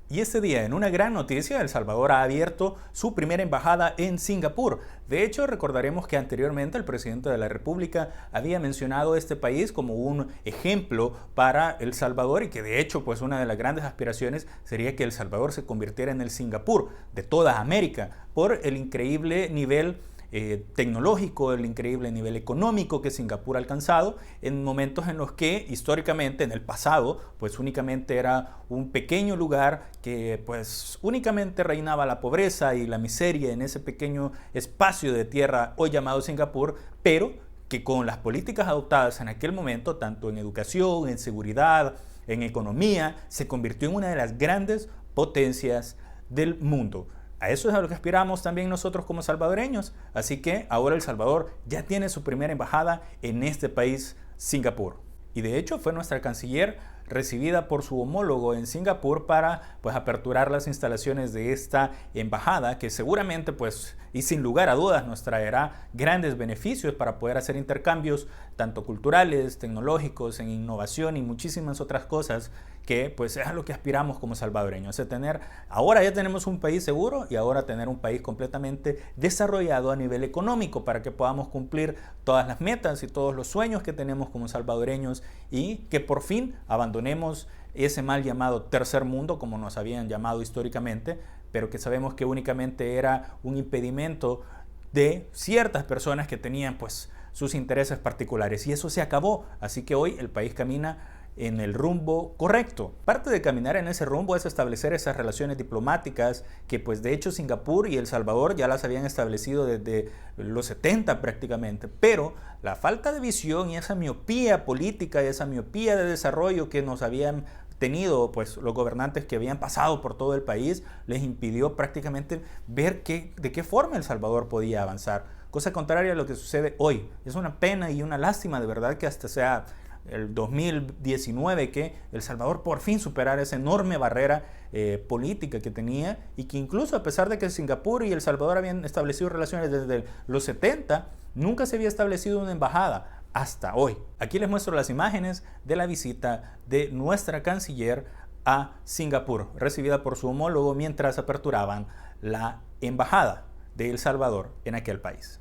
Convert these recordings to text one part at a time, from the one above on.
Y este día, en una gran noticia, El Salvador ha abierto su primera embajada en Singapur. De hecho, recordaremos que anteriormente el presidente de la República había mencionado este país como un ejemplo para El Salvador y que de hecho, pues una de las grandes aspiraciones sería que El Salvador se convirtiera en el Singapur de toda América por el increíble nivel tecnológico, el increíble nivel económico que Singapur ha alcanzado en momentos en los que históricamente en el pasado pues únicamente era un pequeño lugar que pues únicamente reinaba la pobreza y la miseria en ese pequeño espacio de tierra hoy llamado Singapur, pero que con las políticas adoptadas en aquel momento, tanto en educación, en seguridad, en economía, se convirtió en una de las grandes potencias del mundo. A eso es a lo que aspiramos también nosotros como salvadoreños. Así que ahora El Salvador ya tiene su primera embajada en este país, Singapur. Y de hecho fue nuestra canciller recibida por su homólogo en Singapur para pues aperturar las instalaciones de esta embajada que seguramente pues y sin lugar a dudas nos traerá grandes beneficios para poder hacer intercambios tanto culturales, tecnológicos, en innovación y muchísimas otras cosas que pues es a lo que aspiramos como salvadoreños, es tener, ahora ya tenemos un país seguro y ahora tener un país completamente desarrollado a nivel económico para que podamos cumplir todas las metas y todos los sueños que tenemos como salvadoreños y que por fin abandonemos ese mal llamado tercer mundo, como nos habían llamado históricamente, pero que sabemos que únicamente era un impedimento de ciertas personas que tenían pues sus intereses particulares y eso se acabó, así que hoy el país camina en el rumbo correcto. Parte de caminar en ese rumbo es establecer esas relaciones diplomáticas que pues de hecho Singapur y El Salvador ya las habían establecido desde los 70 prácticamente, pero la falta de visión y esa miopía política y esa miopía de desarrollo que nos habían tenido pues los gobernantes que habían pasado por todo el país les impidió prácticamente ver de qué forma El Salvador podía avanzar, cosa contraria a lo que sucede hoy. Es una pena y una lástima de verdad que hasta sea el 2019 que El Salvador por fin superara esa enorme barrera política que tenía y que incluso a pesar de que Singapur y El Salvador habían establecido relaciones desde los 70, nunca se había establecido una embajada hasta hoy. Aquí les muestro las imágenes de la visita de nuestra canciller a Singapur, recibida por su homólogo mientras aperturaban la embajada de El Salvador en aquel país.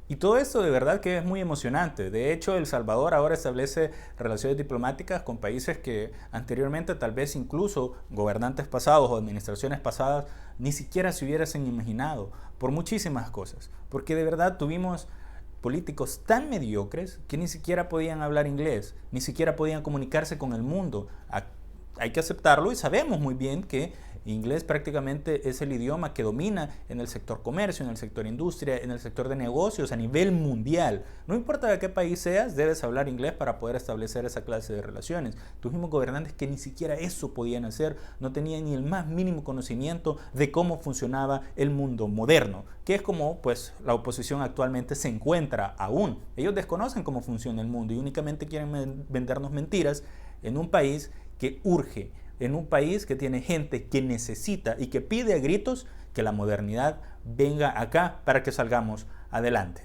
Y todo esto de verdad que es muy emocionante. De hecho, El Salvador ahora establece relaciones diplomáticas con países que anteriormente tal vez incluso gobernantes pasados o administraciones pasadas ni siquiera se hubiesen imaginado por muchísimas cosas. Porque de verdad tuvimos políticos tan mediocres que ni siquiera podían hablar inglés, ni siquiera podían comunicarse con el mundo. Hay que aceptarlo y sabemos muy bien que inglés prácticamente es el idioma que domina en el sector comercio, en el sector industria, en el sector de negocios a nivel mundial. No importa de qué país seas, debes hablar inglés para poder establecer esa clase de relaciones. Tuvimos gobernantes que ni siquiera eso podían hacer, no tenían ni el más mínimo conocimiento de cómo funcionaba el mundo moderno, que es como pues la oposición actualmente se encuentra aún. Ellos desconocen cómo funciona el mundo y únicamente quieren vendernos mentiras en un país que urge, en un país que tiene gente que necesita y que pide a gritos que la modernidad venga acá para que salgamos adelante.